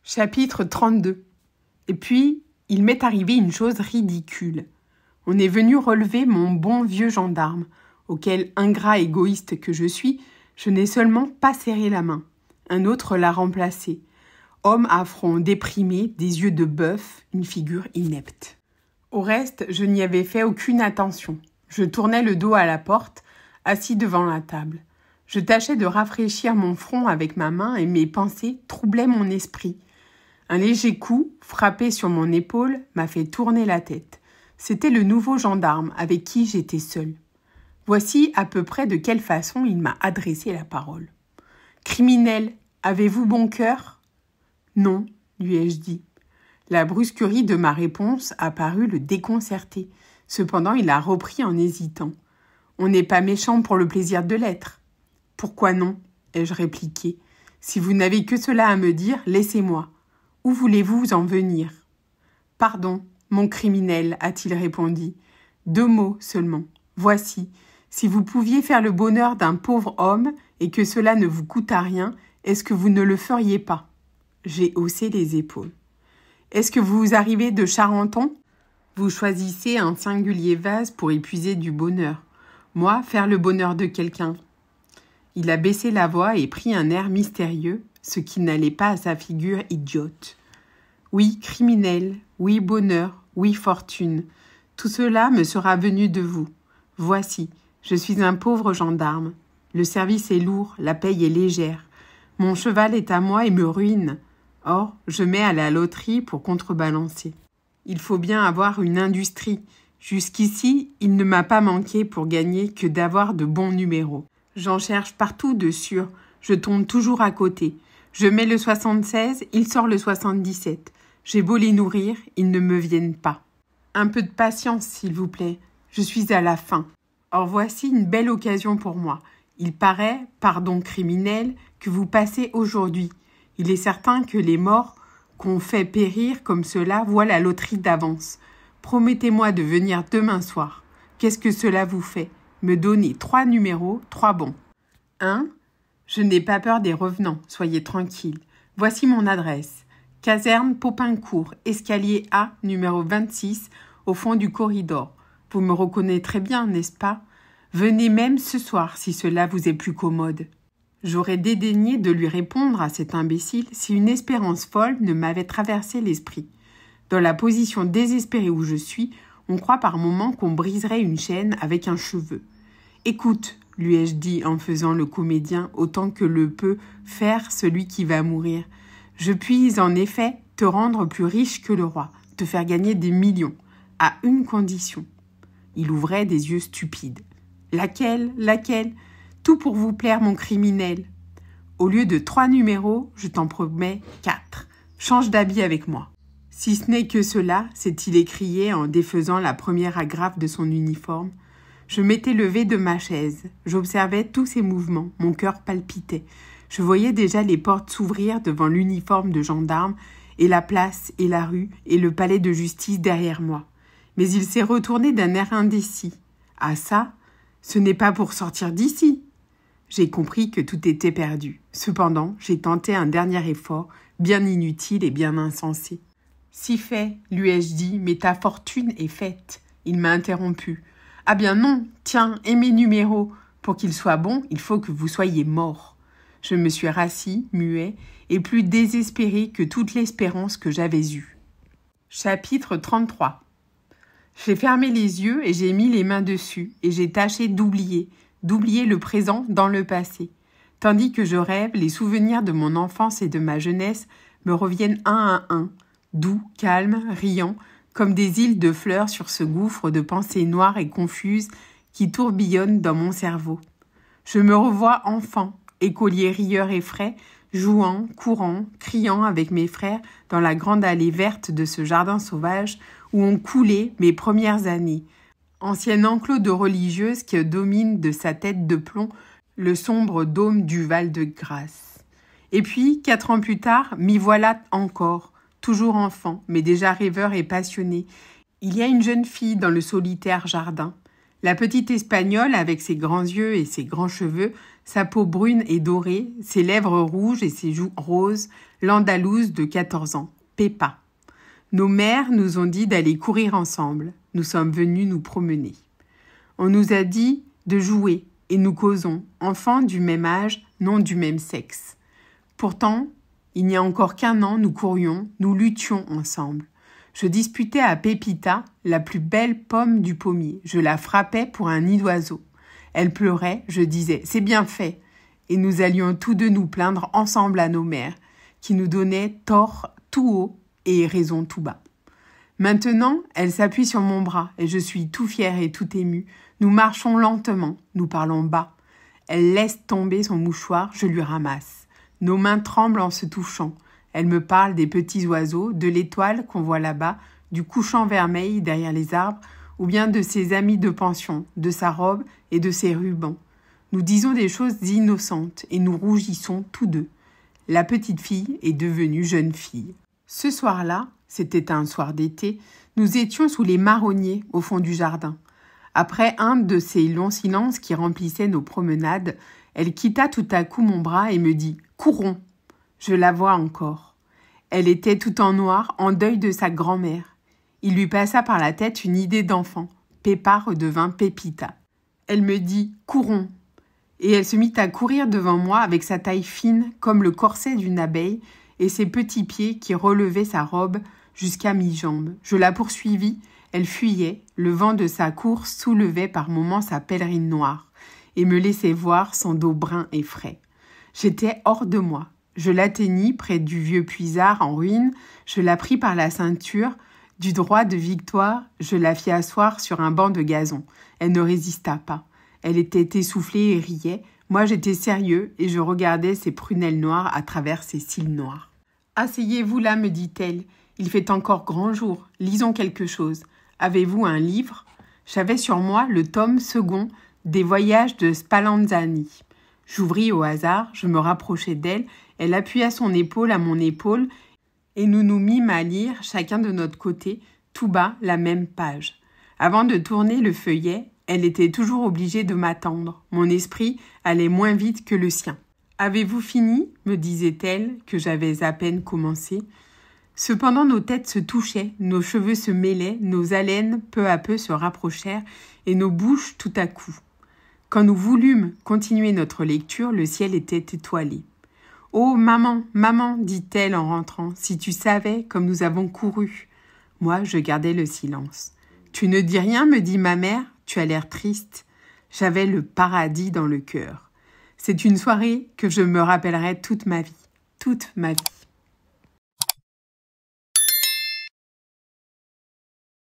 Chapitre 32. Et puis, il m'est arrivé une chose ridicule. On est venu relever mon bon vieux gendarme, auquel, ingrat égoïste que je suis, je n'ai seulement pas serré la main. Un autre l'a remplacé. Homme à front déprimé, des yeux de bœuf, une figure inepte. Au reste, je n'y avais fait aucune attention. Je tournais le dos à la porte, assis devant la table. Je tâchais de rafraîchir mon front avec ma main et mes pensées troublaient mon esprit. Un léger coup, frappé sur mon épaule, m'a fait tourner la tête. C'était le nouveau gendarme avec qui j'étais seule. Voici à peu près de quelle façon il m'a adressé la parole. « Criminel, avez-vous bon cœur ?»« Non, lui ai-je dit. » La brusquerie de ma réponse a paru le déconcerter. Cependant, il a repris en hésitant. « On n'est pas méchant pour le plaisir de l'être. »« Pourquoi non ?» ai-je répliqué. « Si vous n'avez que cela à me dire, laissez-moi. Où voulez-vous en venir ?»« Pardon, mon criminel, a-t-il répondu. 2 mots seulement. Voici. Si vous pouviez faire le bonheur d'un pauvre homme et que cela ne vous coûtât rien, est-ce que vous ne le feriez pas ?» J'ai haussé les épaules. « Est-ce que vous arrivez de Charenton ? Vous choisissez un singulier vase pour y puiser du bonheur. Moi, faire le bonheur de quelqu'un. » Il a baissé la voix et pris un air mystérieux, ce qui n'allait pas à sa figure idiote. « Oui, criminel, oui, bonheur, oui, fortune. Tout cela me sera venu de vous. Voici, je suis un pauvre gendarme. Le service est lourd, la paye est légère. Mon cheval est à moi et me ruine. Or, je mets à la loterie pour contrebalancer. Il faut bien avoir une industrie. Jusqu'ici, il ne m'a pas manqué pour gagner que d'avoir de bons numéros. J'en cherche partout de sûr. Je tombe toujours à côté. Je mets le 76, il sort le 77. J'ai beau les nourrir, ils ne me viennent pas. Un peu de patience, s'il vous plaît. Je suis à la fin. Or voici une belle occasion pour moi. Il paraît, pardon criminel, que vous passez aujourd'hui. Il est certain que les morts qu'on fait périr comme cela voient la loterie d'avance. Promettez-moi de venir demain soir. Qu'est-ce que cela vous fait ? Me donner 3 numéros, 3 bons. 1. Je n'ai pas peur des revenants, soyez tranquille. Voici mon adresse. Caserne Popincourt, escalier A, numéro 26, au fond du corridor. Vous me reconnaîtrez bien, n'est-ce pas ? Venez même ce soir, si cela vous est plus commode. J'aurais dédaigné de lui répondre à cet imbécile si une espérance folle ne m'avait traversé l'esprit. Dans la position désespérée où je suis, on croit par moments qu'on briserait une chaîne avec un cheveu. « Écoute, lui ai-je dit en faisant le comédien autant que le peut faire celui qui va mourir. Je puis en effet te rendre plus riche que le roi, te faire gagner des millions, à une condition. » Il ouvrait des yeux stupides. « Laquelle ? Tout pour vous plaire, mon criminel. Au lieu de 3 numéros, je t'en promets 4. Change d'habit avec moi. » Si ce n'est que cela, s'est-il écrié en défaisant la première agrafe de son uniforme. Je m'étais levé de ma chaise. J'observais tous ses mouvements. Mon cœur palpitait. Je voyais déjà les portes s'ouvrir devant l'uniforme de gendarme et la place et la rue et le palais de justice derrière moi. Mais il s'est retourné d'un air indécis. « Ah ça, ce n'est pas pour sortir d'ici !» J'ai compris que tout était perdu. Cependant, j'ai tenté un dernier effort, bien inutile et bien insensé. « Si fait, lui ai-je dit, mais ta fortune est faite. » Il m'a interrompu. « Ah bien non, tiens, et mes numéros. Pour qu'ils soient bons, il faut que vous soyez morts. » Je me suis rassis, muet, et plus désespéré que toute l'espérance que j'avais eue. Chapitre 33. J'ai fermé les yeux et j'ai mis les mains dessus, et j'ai tâché d'oublier le présent dans le passé. Tandis que je rêve, les souvenirs de mon enfance et de ma jeunesse me reviennent un à un, doux, calmes, riants, comme des îles de fleurs sur ce gouffre de pensées noires et confuses qui tourbillonnent dans mon cerveau. Je me revois enfant, écolier rieur et frais, jouant, courant, criant avec mes frères dans la grande allée verte de ce jardin sauvage où ont coulé mes premières années. Ancien enclos de religieuse qui domine de sa tête de plomb le sombre dôme du Val-de-Grâce. Et puis, 4 ans plus tard, m'y voilà encore, toujours enfant, mais déjà rêveur et passionné. Il y a une jeune fille dans le solitaire jardin. La petite Espagnole, avec ses grands yeux et ses grands cheveux, sa peau brune et dorée, ses lèvres rouges et ses joues roses, l'Andalouse de 14 ans, Pepa. Nos mères nous ont dit d'aller courir ensemble. Nous sommes venus nous promener. On nous a dit de jouer et nous causons, enfants du même âge, non du même sexe. Pourtant, il n'y a encore qu'1 an, nous courions, nous luttions ensemble. Je disputais à Pépita la plus belle pomme du pommier. Je la frappais pour un nid d'oiseau. Elle pleurait, je disais « c'est bien fait ». Et nous allions tous deux nous plaindre ensemble à nos mères, qui nous donnaient tort tout haut et raison tout bas. Maintenant, elle s'appuie sur mon bras et je suis tout fière et tout émue. Nous marchons lentement, nous parlons bas. Elle laisse tomber son mouchoir, je lui ramasse. Nos mains tremblent en se touchant. Elle me parle des petits oiseaux, de l'étoile qu'on voit là-bas, du couchant vermeil derrière les arbres, ou bien de ses amis de pension, de sa robe et de ses rubans. Nous disons des choses innocentes et nous rougissons tous deux. La petite fille est devenue jeune fille. Ce soir-là, c'était un soir d'été, nous étions sous les marronniers au fond du jardin. Après un de ces longs silences qui remplissaient nos promenades, elle quitta tout à coup mon bras et me dit « Courons !» Je la vois encore. Elle était tout en noir, en deuil de sa grand-mère. Il lui passa par la tête une idée d'enfant. Pepa redevint Pépita. Elle me dit « Courons !» Et elle se mit à courir devant moi avec sa taille fine comme le corset d'une abeille et ses petits pieds qui relevaient sa robe jusqu'à mi-jambe. Je la poursuivis, elle fuyait, le vent de sa course soulevait par moments sa pèlerine noire et me laissait voir son dos brun et frais. J'étais hors de moi. Je l'atteignis près du vieux puisard en ruine, je la pris par la ceinture, du droit de victoire, je la fis asseoir sur un banc de gazon. Elle ne résista pas. Elle était essoufflée et riait. Moi, j'étais sérieux et je regardais ses prunelles noires à travers ses cils noirs. « Asseyez-vous là, me dit-elle. Il fait encore grand jour. Lisons quelque chose. Avez-vous un livre ?» J'avais sur moi le tome 2 des Voyages de Spallanzani. J'ouvris au hasard, je me rapprochai d'elle, elle appuya son épaule à mon épaule et nous nous mîmes à lire, chacun de notre côté, tout bas, la même page. Avant de tourner le feuillet, elle était toujours obligée de m'attendre. Mon esprit allait moins vite que le sien. « Avez-vous fini ?» me disait-elle, que j'avais à peine commencé. Cependant nos têtes se touchaient, nos cheveux se mêlaient, nos haleines peu à peu se rapprochèrent et nos bouches tout à coup. Quand nous voulûmes continuer notre lecture, le ciel était étoilé. « Oh, maman, maman, dit-elle en rentrant, si tu savais comme nous avons couru. » Moi, je gardais le silence. « Tu ne dis rien, me dit ma mère, tu as l'air triste. » J'avais le paradis dans le cœur. C'est une soirée que je me rappellerai toute ma vie, toute ma vie.